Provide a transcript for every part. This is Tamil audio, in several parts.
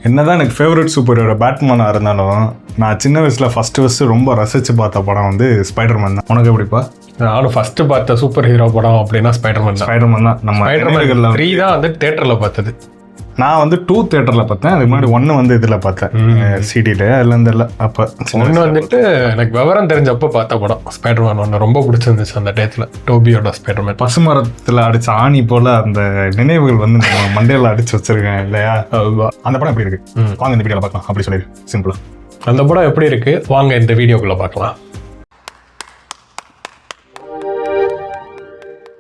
என்னதான் எனக்கு ஃபேவரட் சூப்பர் ஹீரோ பேட்மேனாக இருந்தாலும் நான் சின்ன வயசில் ஃபஸ்ட்டு ரொம்ப ரசித்து பார்த்த படம் வந்து ஸ்பைடர்மேன் தான். உனக்கு எப்படிப்பா? நானும் ஃபஸ்ட்டு பார்த்த சூப்பர் ஹீரோ படம் அப்படின்னா ஸ்பைடர்மேன் தான். நம்ம ஸ்பைடர்மேன் 3 தான் வந்து தேட்டரில் பார்த்தது. நான் வந்து 2 தேட்டரில் பார்த்தேன். அதுக்கு முன்னாடி 1 வந்து இதில் பார்த்தேன், சிடியில். அதுலேருந்து இல்லை. அப்போ 1 வந்துட்டு எனக்கு விவரம் தெரிஞ்சப்போ பார்த்த படம் ஸ்பைடர்மேன் 1 ரொம்ப பிடிச்சிருந்துச்சு. அந்த டயத்தில் டோபியோட ஸ்பைடர்மேன் பசுமரத்தில் அடித்த ஆணி போல் அந்த நினைவுகள் வந்து நம்ம மண்டையில் அடித்து வச்சிருக்கேன் இல்லையா? அந்த படம் எப்படி இருக்கு? வாங்க இந்த வீடியோவில் பார்க்கலாம். அப்படி சொல்லிடு சிம்பிளாக. அந்த படம் எப்படி இருக்கு வாங்க இந்த வீடியோக்குள்ளே பார்க்கலாம்.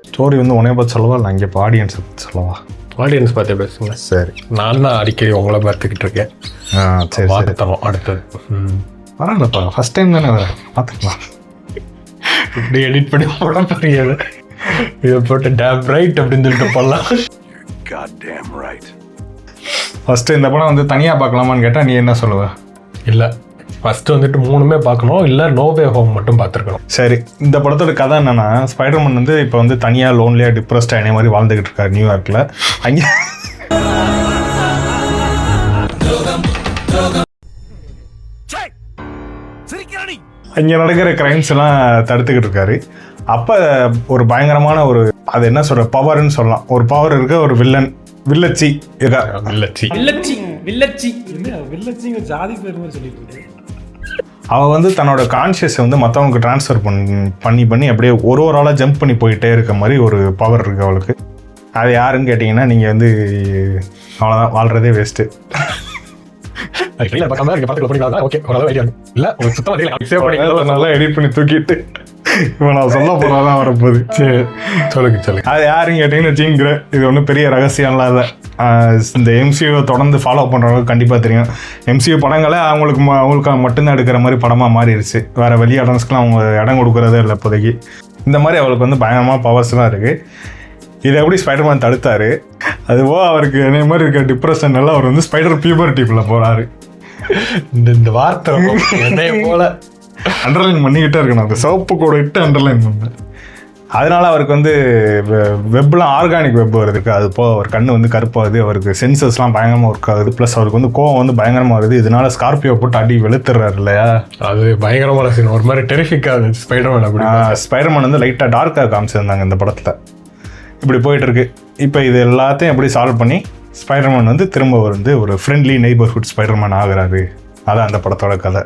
ஸ்டோரி வந்து உனைய பார்த்து சொல்லவா இல்லை அங்கே இப்போ ஆடியன்ஸ் சொல்லவா? ஆடியன்ஸ் பார்த்து பேசுங்க. சரி, நான் தான் அடிக்கடி உங்களை பார்த்துக்கிட்டு இருக்கேன். சரி பார்த்துத்தோம் அடுத்தது. பரவாயில்லப்பா, ஃபஸ்ட் டைம் தானே பார்த்துக்கலாம். இப்படி எடிட் பண்ணி போட புரியாது. இதை போட்டு டேம் ரைட் அப்படின்னு சொல்லிட்டு போடலாம். ஃபஸ்ட்டு இந்த படம் வந்து தனியாக பார்க்கலாமான்னு கேட்டால் நீ என்ன சொல்லுவ? இல்லை, ஃபஸ்ட்டு வந்துட்டு 3மே பார்க்கணும், இல்லை நோ வே ஹோம் மட்டும் பார்த்துருக்கணும். சரி, இந்த படத்தோட கதை என்னன்னா, ஸ்பைடர்மேன் வந்து இப்போ வந்து தனியாக லோன்லியாக டிப்ரெஸ்டாக என்ன மாதிரி வாழ்ந்துக்கிட்டு இருக்காரு நியூயார்க்கில். அங்கே நடக்கிற கிரைம்ஸ் எல்லாம் தடுத்துக்கிட்டு இருக்காரு. அப்போ ஒரு பயங்கரமான ஒரு அது என்ன சொல்ற பவர்ன்னு சொல்லலாம், ஒரு பவர் இருக்க ஒரு வில்லச்சி ஜாதி பேர் சொல்லிட்டு அவள் வந்து தன்னோட கான்ஷியஸை வந்து மற்றவங்களுக்கு ட்ரான்ஸ்ஃபர் பண்ணி அப்படியே ஒரு ஆளாக ஜம்ப் பண்ணி போயிட்டே இருக்க மாதிரி ஒரு பவர் இருக்குது அவளுக்கு. அது யாருன்னு கேட்டிங்கன்னா நீங்கள் வந்து அவ்வளோதான், வாழ்கிறதே வேஸ்ட்டு. நல்லா எடிட் பண்ணி தூக்கிட்டு இப்போ நான் சொல்ல போகிறதான் வரப்போகுது. சரி சொல்லுங்க. அது யாருன்னு கேட்டிங்கன்னு வச்சுங்கிற, இது ஒன்றும் பெரிய ரகசியம்லாம் இல்லை. இந்த எம்சியூவை தொடர்ந்து ஃபாலோ பண்ணுறவங்க கண்டிப்பாக தெரியும். எம்சியூ படங்களை அவங்களுக்கு மட்டும்தான் எடுக்கிற மாதிரி படமாக மாறிடுச்சு. வேறு வெளி இடம்ஸ்க்குலாம் அவங்க இடம் கொடுக்குறதே இல்லை இப்போதைக்கு. இந்த மாதிரி அவளுக்கு வந்து பயங்கரமாக பவர்ஸ்லாம் இருக்குது. இதை எப்படி ஸ்பைடர்மேன் தடுத்தார்? அதுவோ அவருக்கு அதே மாதிரி இருக்க டிப்ரெஷன் எல்லாம் அவர் வந்து ஸ்பைடர் பியூபர்ட்டிக்குள்ளே போகிறாரு. இந்த வார்த்தை என்னைய போல அண்டர்லைன் பண்ணிக்கிட்டே இருக்கணும், அந்த சிவப்பு கூட இட்டு அண்டர்லைன் பண்ண. அதனால அவருக்கு வந்து வெப்லாம் ஆர்கானிக் வெப் வருது. அது போக அவர் கண்ணு வந்து கருப்பாகுது, அவருக்கு சென்சஸ்லாம் பயங்கரமாக ஒர்க் ஆகுது. ப்ளஸ் அவருக்கு வந்து கோவம் வந்து பயங்கரமாக வருது. இதனால ஸ்கார்பியோ போட்டு அடி வெளுத்துறாரு இல்லையா? அது பயங்கரமான சீன், ஒரு மாதிரி டெரிஃபிக்காக இருந்துச்சு ஸ்பைடர்மேன். அப்படி ஸ்பைடர்மேன் வந்து லைட்டாக டார்க்காக காமிச்சிருந்தாங்க இந்த படத்தில். இப்படி போயிட்டுருக்கு. இப்போ இது எல்லாத்தையும் எப்படி சால்வ் பண்ணி ஸ்பைடர்மேன் வந்து திரும்ப வந்து ஒரு ஃப்ரெண்ட்லி நெய்பர்ஹுட் ஸ்பைடர்மேன் ஆகுறாரு. அதான் அந்த படத்தோட கதை.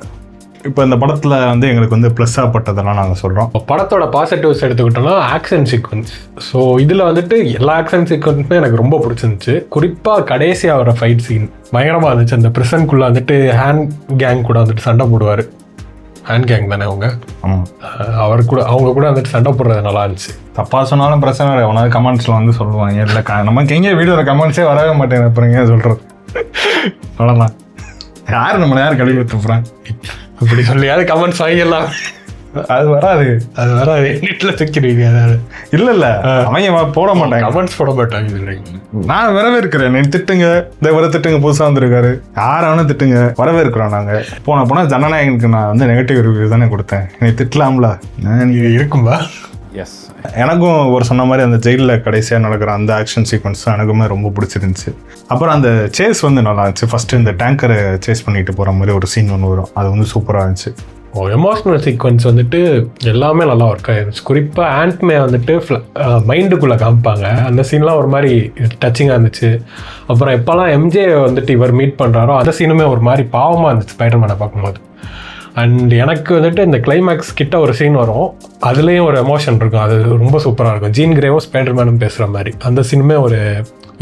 இப்போ இந்த படத்தில் வந்து எங்களுக்கு வந்து ப்ளஸ்ஸாக பட்டதெல்லாம் நாங்கள் சொல்கிறோம். படத்தோட பாசிட்டிவ்ஸ் எடுத்துக்கிட்டோம்னா ஆக்ஷன் சீக்வன்ஸ். ஸோ இதில் வந்துட்டு எல்லா ஆக்ஷன் சீக்வன்ஸுமே எனக்கு ரொம்ப பிடிச்சிருந்துச்சு. குறிப்பாக கடைசியாக வர ஃபைட் சீன் பயங்கரமாக இருந்துச்சு. அந்த ப்ரிசன்குள்ளே வந்துட்டு ஹேண்ட் கேங் கூட வந்துட்டு சண்டை போடுவார். ஹேண்ட் கேங் தானே அவங்க? ஆமாம், அவங்க கூட வந்துட்டு சண்டை போடுறது நல்லா இருந்துச்சு. தப்பாக சொன்னாலும் பிரச்சனை இல்லை, உனக்கு கமெண்ட்ஸில் வந்து சொல்லுவாங்க. இல்லை நமக்கு எங்கே வீடியோவில் கமெண்ட்ஸே வரவே மாட்டேன். அப்புறம் ஏன் சொல்கிறது? அவ்வளோதான், யார் நம்மளை யார் கழுவி ஊற்றுறான் அப்படி சொல்லியாவது கமெண்ட்ஸ் வாங்கிடலாம். அது வராது வீட்டில் தூக்கிடுவீங்க. அதாவது இல்லை அவங்க போட மாட்டாங்க, கமெண்ட்ஸ் போட மாட்டாங்க. நான் வரவேற்கிறேன். நீ திட்டுங்க, இந்த வர திட்டுங்க, புதுசாக வந்துருக்காரு, யாராவது திட்டுங்க, வரவேற்கிறோம். நாங்கள் போனால் ஜனநாயகனுக்கு நான் வந்து நெகட்டிவ் ரிவ்யூ தானே கொடுத்தேன். நீ திட்டலாம்ல, இது இருக்கும்பா. எஸ், எனக்கும் ஒரு சொன்ன மாதிரி அந்த ஜெயிலில் கடைசியாக நடக்கிற அந்த ஆக்ஷன் சீக்வன்ஸ் எனக்குமே ரொம்ப பிடிச்சிருந்துச்சு. அப்புறம் அந்த சேஸ் வந்து நல்லா இருந்துச்சு. ஃபஸ்ட்டு இந்த டேங்கரை சேஸ் பண்ணிட்டு போகிற மாதிரி ஒரு சீன் ஒன்று வரும், அது வந்து சூப்பராக இருந்துச்சு. எமோஷ்னல் சீக்வன்ஸ் வந்துட்டு எல்லாமே நல்லா ஒர்க் ஆகிருந்துச்சு. குறிப்பாக ஆண்ட்மே வந்துட்டு மைண்டுக்குள்ளே காமிப்பாங்க. அந்த சீன்லாம் ஒரு மாதிரி டச்சிங்காக இருந்துச்சு. அப்புறம் எப்போல்லாம் எம்ஜே வந்துட்டு இவர் மீட் பண்ணுறாரோ அந்த சீனுமே ஒரு மாதிரி பாவமாக இருந்துச்சு ஸ்பைடர்மேனை பார்க்கும்போது. அண்ட் எனக்கு வந்துட்டு இந்த கிளைமேக்ஸ் கிட்ட ஒரு சீன் வரும், அதுலேயும் ஒரு எமோஷன் இருக்கும். அது ரொம்ப சூப்பராக இருக்கும். ஜீன் கிரேவும் ஸ்பைடர்மேனும் பேசுகிற மாதிரி அந்த சீனுமே ஒரு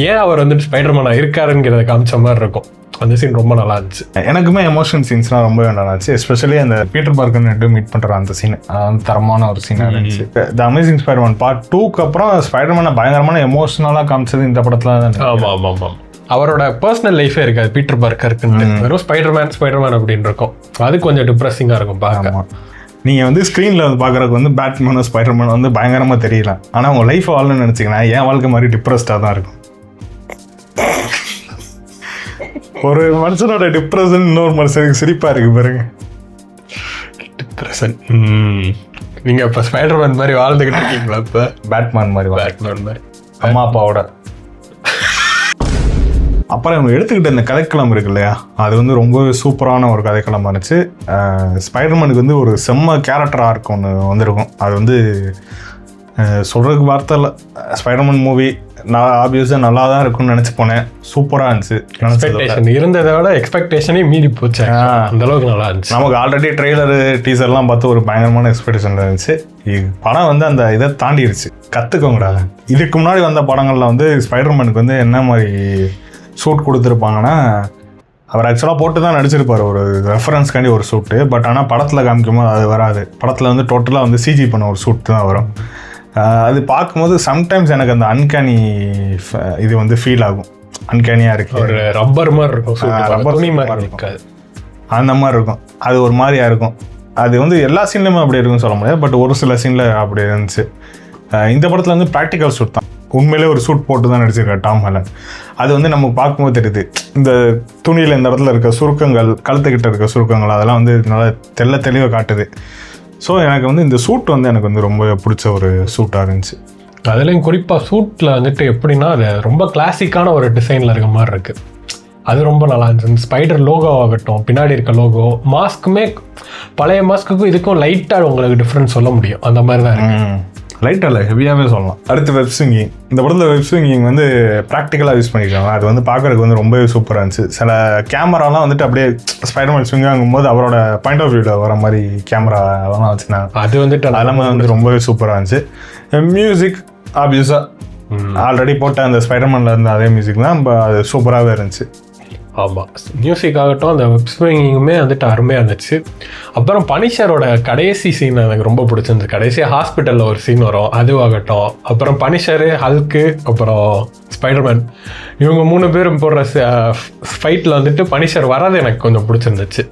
ஏன் அவர் வந்துட்டு ஸ்பைடர்மேனாக இருக்காருங்கிறத காமிச்ச மாதிரி இருக்கும். அந்த சீன் ரொம்ப நல்லா இருந்துச்சு. எனக்குமே எமோஷன் சீன்ஸ்லாம் ரொம்பவே நல்லா இருந்துச்சு. எஸ்பெஷலி அந்த பீட்டர் பார்க்கர் மீட் பண்ணுற அந்த சீன், அது தரமான ஒரு சீனாக இருந்துச்சு. த அமேசிங் ஸ்பைடர்மேன் பார்ட் 2க்கு அப்புறம் ஸ்பைடர்மேனை பயங்கரமான எமோஷனலாக காமிச்சது இந்த படத்தில் தான். ஆமாம். அவரோட பர்சனல் லைஃபே இருக்காது பீட்டர் பார்க்கருக்கு, வெறும் ஸ்பைடர்மேன் அப்படின்னு இருக்கும். அது கொஞ்சம் டிப்ரெஸிங்காக இருக்கும் பார்க்க. நீங்கள் வந்து ஸ்க்ரீனில் வந்து பார்க்குறதுக்கு வந்து பேட்மேனும் ஸ்பைடர்மேன் வந்து பயங்கரமாக தெரியல. ஆனால் உங்கள் லைஃப் வாழணும்னு நினச்சிங்கன்னா என் வாழ்க்கை மாதிரி டிப்ரெஸ்டாக தான் இருக்கும். ஒரு மனுஷனோட டிப்ரெஷன் இன்னொரு மனுஷனுக்கு சிரிப்பாக இருக்குது பாருங்க. டிப்ரெஷன் நீங்கள் இப்போ ஸ்பைடர்மேன் மாதிரி வாழ்ந்துக்கிட்டு இருக்கீங்களா? இப்போ பேட்மேன் மாதிரி பேட்மேன் மாதிரி அம்மா அப்பாவோட அப்புறம் இவங்க எடுத்துக்கிட்ட இந்த கதைக்களம் இருக்கு இல்லையா, அது வந்து ரொம்ப சூப்பரான ஒரு கதைக்களமாக இருந்துச்சு. ஸ்பைடர்மேனுக்கு வந்து ஒரு செம்ம கேரக்டர் ஆர்க் ஒன்று வந்திருக்கும். அது வந்து சொல்கிறதுக்கு வார்த்தை இல்லை. ஸ்பைடர்மேன் மூவி நான் ஆப்வியஸாக நல்லா தான் இருக்கும்னு நினச்சி போனேன். சூப்பராக இருந்துச்சு. எக்ஸ்பெக்டேஷன் இருந்ததை விட எக்ஸ்பெக்டேஷனே மீறி போச்சு. அந்த அளவுக்கு நல்லா இருந்துச்சு. நமக்கு ஆல்ரெடி ட்ரெய்லரு டீசர்லாம் பார்த்து ஒரு பயங்கரமான எக்ஸ்பெக்டேஷன் இருந்துச்சு. படம் வந்து அந்த இதை தாண்டிடுச்சு. கற்றுக்கோங்கடா. இதுக்கு முன்னாடி வந்த படங்களில் வந்து ஸ்பைடர்மேனுக்கு வந்து என்ன மாதிரி சூட் கொடுத்துருப்பாங்கன்னா, அவர் ஆக்சுவலாக போட்டு தான் நடிச்சிருப்பார் ஒரு ரெஃபரன்ஸ்க்காண்டி ஒரு சூட்டு. பட் ஆனால் படத்தில் காமிக்கும்போது அது வராது. படத்தில் வந்து டோட்டலாக வந்து சிஜி பண்ண ஒரு சூட் தான் வரும். அது பார்க்கும்போது சம்டைம்ஸ் எனக்கு அந்த அன்கேனி இது வந்து ஃபீல் ஆகும். அன்கேனியாக இருக்குது. ஒரு ரப்பர் மாதிரி இருக்கும், ரப்பர் துணி மாதிரி இருக்காது, அந்த மாதிரி இருக்கும். அது ஒரு மாதிரியாக இருக்கும். அது வந்து எல்லா சீன்லையுமே அப்படி இருக்குன்னு சொல்ல முடியாது. பட் ஒரு சில சீனில் அப்படி இருந்துச்சு. இந்த படத்தில் வந்து ப்ராக்டிக்கல் ஷூட் தான். உண்மையிலே ஒரு ஷூட் போட்டு தான் நடிச்சிருக்காரு டாம் ஹாலண்ட். அது வந்து நமக்கு பார்க்கும்போது தெரியுது. இந்த துணியில் இந்த இடத்துல இருக்க சுருக்கங்கள், கழுத்துக்கிட்ட இருக்க சுருக்கங்கள், அதெல்லாம் வந்து நல்லா தெளிவாக காட்டுது. ஸோ எனக்கு வந்து இந்த சூட் வந்து எனக்கு வந்து ரொம்ப பிடிச்ச ஒரு சூட்டாக இருந்துச்சு. அதுலேயும் குறிப்பாக சூட்டில் வந்துட்டு எப்படின்னா அது ரொம்ப கிளாசிக்கான ஒரு டிசைனில் இருக்க மாதிரி இருக்குது. அது ரொம்ப நல்லா இருந்துச்சு. ஸ்பைடர் லோகோ ஆகட்டும், பின்னாடி இருக்க லோகோ, மாஸ்க்குமே பழைய மாஸ்க்குக்கும் இதுக்கும் லைட்டாக உங்களுக்கு டிஃப்ரென்ஸ் சொல்ல முடியும். அந்த மாதிரி தான் இருக்குது. லைட்டாக இல்லை, ஹெவியாகவே சொல்லலாம். அடுத்து வெப் ஸ்விங்கிங். இந்த படத்தில் வெப் ஸ்விங்கிங் வந்து ப்ராக்டிக்கலாக யூஸ் பண்ணியிருக்காங்க. அது வந்து பார்க்குறதுக்கு வந்து ரொம்பவே சூப்பராக இருந்துச்சு. சில கேமராலாம் வந்துட்டு அப்படியே ஸ்பைடர்மேன் ஸ்விங் ஆகும்போது அவரோட பாயிண்ட் ஆஃப் வியூவில் வர மாதிரி கேமரா அதெல்லாம் வச்சுருந்தாங்க. அது வந்துட்டு அதெல்லாம் வந்து ரொம்பவே சூப்பராக இருந்துச்சு. மியூசிக் ஆப்வியஸாக ஆல்ரெடி போட்ட அந்த ஸ்பைடர்மேனில் இருந்த அதே மியூசிக் தான். அது சூப்பராகவே இருந்துச்சு. ஆமாம், மியூசிக் ஆகட்டும், அந்த வெப் ஸ்விங்கிங்குமே வந்துட்டு அருமையாக இருந்துச்சு. அப்புறம் பனிஷரோட கடைசி சீன் எனக்கு ரொம்ப பிடிச்சிருந்துச்சு. கடைசியாக ஹாஸ்பிட்டலில் ஒரு சீன் வரும், அதுவாகட்டும். அப்புறம் பனிஷரு, ஹல்க்கு, அப்புறம் ஸ்பைடர்மேன், இவங்க 3 பேரும் போடுற ஃபைட்டில் வந்துட்டு பனிஷர் வராது எனக்கு கொஞ்சம் பிடிச்சிருந்துச்சு.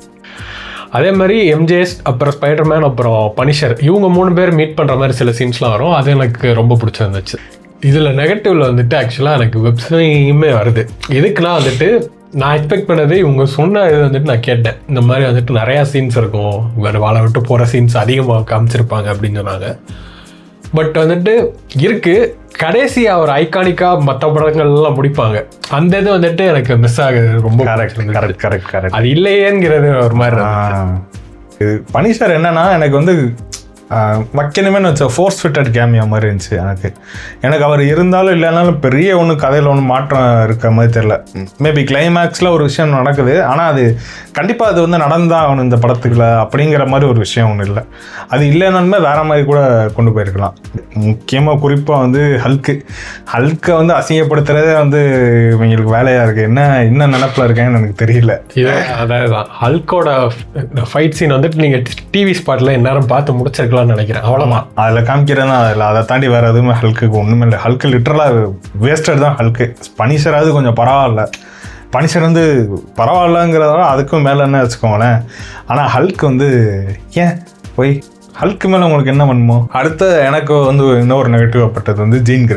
அதே மாதிரி எம்ஜேஎஸ், அப்புறம் ஸ்பைடர்மேன், அப்புறம் பனிஷர், இவங்க 3 பேர் மீட் பண்ணுற மாதிரி சில சீன்ஸ்லாம் வரும். அது எனக்கு ரொம்ப பிடிச்சிருந்துச்சு. இதில் நெகட்டிவில் வந்துட்டு ஆக்சுவலாக எனக்கு வெப் ஸ்விங்கிங்குமே வருது. எதுக்குன்னா வந்துட்டு நான் எக்ஸ்பெக்ட் பண்ணது, இவங்க சொன்ன இது வந்துட்டு நான் கேட்டேன், இந்த மாதிரி வந்துட்டு நிறையா சீன்ஸ் இருக்கும், வேறு வாழை விட்டு போகிற சீன்ஸ் அதிகமாக காமிச்சிருப்பாங்க அப்படின்னு சொன்னாங்க. பட் வந்துட்டு இருக்குது, கடைசியாக ஒரு ஐகானிக்காக மற்ற படங்கள்லாம் முடிப்பாங்க. அந்த இது வந்துட்டு எனக்கு மிஸ் ஆகுது. ரொம்ப கரெக்ட். அது இல்லையேங்கிறது ஒரு மாதிரி. இது பனிஷர் என்னன்னா, எனக்கு வந்து வைக்கணுமே வச்ச ஃபோர்ஸ் ஃபிட்டட் கேமியா மாதிரி இருந்துச்சு எனக்கு அவர் இருந்தாலும் இல்லைனாலும் பெரிய ஒன்று கதையில் ஒன்று மாற்றம் இருக்க மாதிரி தெரில. மேபி கிளைமேக்ஸில் ஒரு விஷயம் நடக்குது, ஆனால் அது கண்டிப்பாக அது வந்து நடந்தால் ஆகணும் இந்த படத்துக்குள்ள அப்படிங்கிற மாதிரி ஒரு விஷயம் ஒன்றும் இல்லை. அது இல்லைனாலுமே வேற மாதிரி கூட கொண்டு போயிருக்கலாம். முக்கியமாக குறிப்பாக வந்து ஹல்கை வந்து அசிங்கப்படுத்துறதே வந்து இவங்களுக்கு வேலையாக இருக்குது. என்ன நினப்பில் இருக்கேன்னு எனக்கு தெரியல. அதான் ஹல்கோட ஃபைட் சீன் வந்துட்டு நீங்கள் டிவி ஸ்பாட்டில் எந்நேரம் பார்த்து முடிச்சிருக்கலாம் நினைக்கிறேன். அவ்வளோதான் அதில் காமிக்கிறேன்னா அதில் அதை தாண்டி வேறு எதுவுமே ஹல்க்குக்கு ஒன்றுமே இல்லை. ஹல்க்கு லிட்டரலாக வேஸ்டட் தான். ஹல்க்கு பனிஷராவது கொஞ்சம் பரவாயில்ல. பனிஷர் வந்து பரவாயில்லங்கிறதால அதுக்கும் மேலே என்ன வச்சுக்கோங்களேன். ஆனால் ஹல்க் வந்து ஏன் போய் ஹல்க்கு மேலே உங்களுக்கு என்ன பண்ணுமோ. அடுத்து எனக்கு வந்து இன்னொரு நெகட்டிவாகப்பட்டது வந்து ஜீன்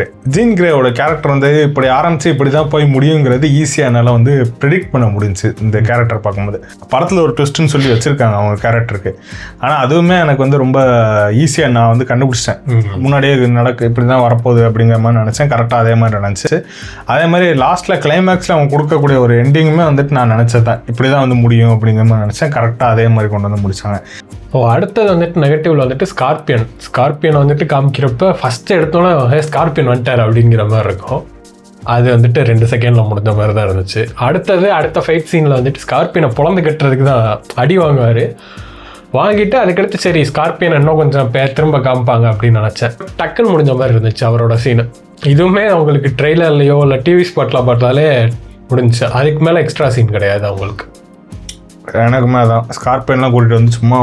கிரேவோட கேரக்டர் வந்து இப்படி ஆரம்பித்து இப்படி தான் போய் முடியுங்கிறது ஈஸியாக என்னால் வந்து ப்ரிடிக்ட் பண்ண முடிஞ்சுச்சு இந்த கேரக்டர் பார்க்கும்போது. படத்தில் ஒரு ட்விஸ்ட்டுன்னு சொல்லி வச்சுருக்காங்க அவங்க கேரக்டருக்கு. ஆனால் அதுவுமே எனக்கு வந்து ரொம்ப ஈஸியாக நான் வந்து கண்டுபிடிச்சேன். முன்னாடியே இப்படி தான் வரப்போகுது அப்படிங்கிற மாதிரி நினச்சேன். கரெக்டாக அதே மாதிரி நினச்சி அதே மாதிரி லாஸ்ட்டில் கிளைமேக்ஸில் அவங்க கொடுக்கக்கூடிய ஒரு எண்டிங்குமே வந்துட்டு நான் நினச்சதான் இப்படி தான் வந்து முடியும் அப்படிங்கிற மாதிரி நினச்சேன். கரெக்டாக அதே மாதிரி கொண்டு வந்து முடிச்சாங்க. அடுத்தது வந்துட்டு நெகட்டிவ்ல வந்துட்டு ஸ்கார்பியன் வந்துட்டு காமிக்கிறப்ப ஃபஸ்ட்டு எடுத்தோன்னே ஸ்கார்பியன் வந்துட்டார் அப்படிங்கிற மாதிரி இருக்கும். அது வந்துட்டு 2 செகண்டில் முடிஞ்ச மாதிரி தான் இருந்துச்சு. அடுத்த ஃபைட் சீனில் வந்துட்டு ஸ்கார்பியனை பொழந்து கட்டுறதுக்கு தான் அடி வாங்கிட்டு அதுக்கடுத்து சரி ஸ்கார்பியன் இன்னும் கொஞ்சம் திரும்ப காமிப்பாங்க அப்படின்னு நினச்சேன். டக்குன்னு முடிஞ்ச மாதிரி இருந்துச்சு அவரோட சீனு. இதுவுமே அவங்களுக்கு ட்ரெய்லர்லையோ இல்லை டிவி ஸ்பாட்டில் பார்த்தாலே முடிஞ்சிச்சு. அதுக்கு மேலே எக்ஸ்ட்ரா சீன் கிடையாது அவங்களுக்கு. எனக்குமே அதான் ஸ்கார்பியன்லாம் கூட்டிகிட்டு வந்து சும்மா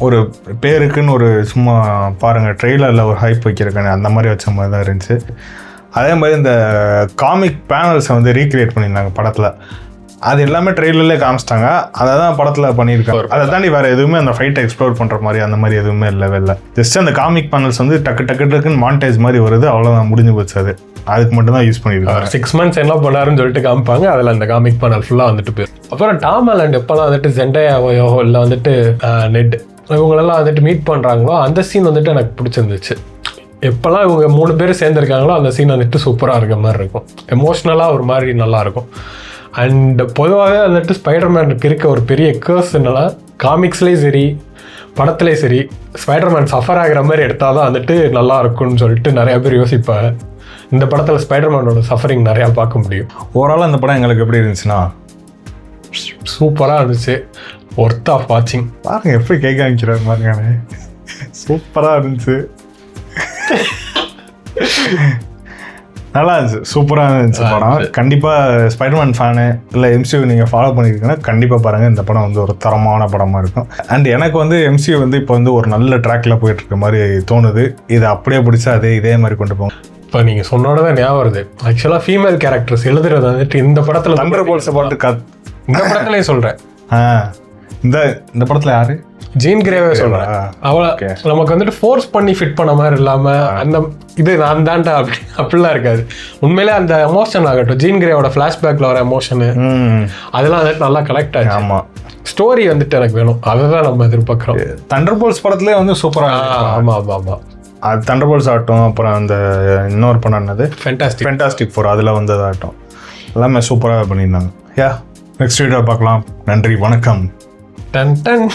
ஒரு பேருக்குன்னு ஒரு சும்மா பாருங்கள் ட்ரெய்லரில் ஒரு ஹைப் வைக்கிறக்கானே அந்த மாதிரி வச்ச மாதிரி தான் இருந்துச்சு. அதே மாதிரி இந்த காமிக் பேனல்ஸை வந்து ரீக்ரியேட் பண்ணியிருந்தாங்க படத்தில். அது எல்லாமே ட்ரெய்லர்லேயே காமிச்சிட்டாங்க. அதை தான் படத்தில் பண்ணியிருக்காங்க. அதை தாண்டி வேறு எதுவுமே அந்த ஃபைட்டை எக்ஸ்ப்ளோர் பண்ணுற மாதிரி அந்த மாதிரி எதுவுமே இல்லை. ஜஸ்ட் அந்த காமிக் பேனல்ஸ் வந்து டக்குன்னு மாண்டேஜ் மாதிரி வருது, அவ்வளோதான் முடிஞ்சு போச்சு. அதுக்கு மட்டும் தான் யூஸ் பண்ணியிருக்காங்க. 6 months என்ன பண்ணாருன்னு சொல்லிட்டு காமிப்பாங்க. அதில் அந்த காமிக் பேனல் ஃபுல்லாக வந்துட்டு போயிடும். அப்புறம் டாம் ஹாலண்ட் எப்போல்லாம் வந்துட்டு ஜெண்டையாவையோ இல்லை வந்துட்டு நெட் இவங்களெல்லாம் வந்துட்டு மீட் பண்ணுறாங்களோ அந்த சீன் வந்துட்டு எனக்கு பிடிச்சிருந்துச்சு. எப்போல்லாம் இவங்க 3 பேர் சேர்ந்துருக்காங்களோ அந்த சீன் வந்துட்டு சூப்பராக இருக்க மாதிரி இருக்கும். எமோஷ்னலாக ஒரு மாதிரி நல்லாயிருக்கும். அண்ட் பொதுவாகவே வந்துட்டு ஸ்பைடர்மேனுக்கு இருக்க ஒரு பெரிய கேர்ஸ் என்னன்னா, காமிக்ஸ்லேயும் சரி படத்துலேயும் சரி ஸ்பைடர்மேன் சஃபர் ஆகிற மாதிரி எடுத்தால் தான் வந்துட்டு நல்லா இருக்கும்னு சொல்லிட்டு நிறையா பேர் யோசிப்பாங்க. இந்த படத்தில் ஸ்பைடர்மேனோட சஃபரிங் நிறையா பார்க்க முடியும். ஓவரால் அந்த படம் எங்களுக்கு எப்படி இருந்துச்சுன்னா சூப்பராக இருந்துச்சு. ஒர்த் ஆஃப் வாட்சிங். பாருங்க எப்படி கேட்க ஆரம்பிக்கிறாரு பாருங்க. சூப்பராக இருந்துச்சு, நல்லா இருந்துச்சு, சூப்பராக இருந்துச்சு படம். கண்டிப்பாக ஸ்பைடர்மேன் ஃபேனு இல்லை MCU நீங்கள் ஃபாலோ பண்ணியிருக்கீங்கன்னா கண்டிப்பாக பாருங்கள். இந்த படம் வந்து ஒரு தரமான படமாக இருக்கும். அண்ட் எனக்கு வந்து MCU வந்து இப்போ வந்து ஒரு நல்ல ட்ராக்கில் போயிட்டுருக்க மாதிரி தோணுது. இதை அப்படியே பிடிச்சா இதே மாதிரி கொண்டு போகும். இப்போ நீங்கள் சொன்னோட தான் ஞாபகம் வருது. ஆக்சுவலாக ஃபீமேல் கேரக்டர்ஸ் எழுதுறது வந்துட்டு இந்த படத்தில் தண்டர்போல்ட்ஸை பாட்டு இந்த படத்துலேயே சொல்கிறேன். இந்த படத்தில் யாரு? ஜீன் கிரேவே சொல்கிறேன். அவளை நமக்கு வந்துட்டு ஃபோர்ஸ் பண்ணி ஃபிட் பண்ண மாதிரி இல்லாமல் அந்த இது நான் தான்டா அப்படிலாம் இருக்காது. உண்மையிலே அந்த எமோஷன் ஆகட்டும், ஜீன் கிரேவோட ஃப்ளாஷ்பேக்கில் வர எமோஷனு அதெல்லாம் வந்துட்டு நல்லா கலெக்ட் ஆச்சு. ஆமாம், ஸ்டோரி வந்துட்டு எனக்கு வேணும், அதை தான் நம்ம எதிர்பார்க்குறோம். தண்டர்போல்ட்ஸ் படத்துலேயே வந்து சூப்பராக. ஆமாம், அது தண்டர்போல்ட்ஸ் ஆகட்டும், அப்புறம் அந்த இன்னொரு படம் என்னது ஃபென்டாஸ்டிக் ஃபோர், அதில் வந்ததாகட்டும், எல்லாமே சூப்பராக பண்ணியிருந்தாங்க. நெக்ஸ்ட் வீடியோ பார்க்கலாம். நன்றி, வணக்கம். Done done.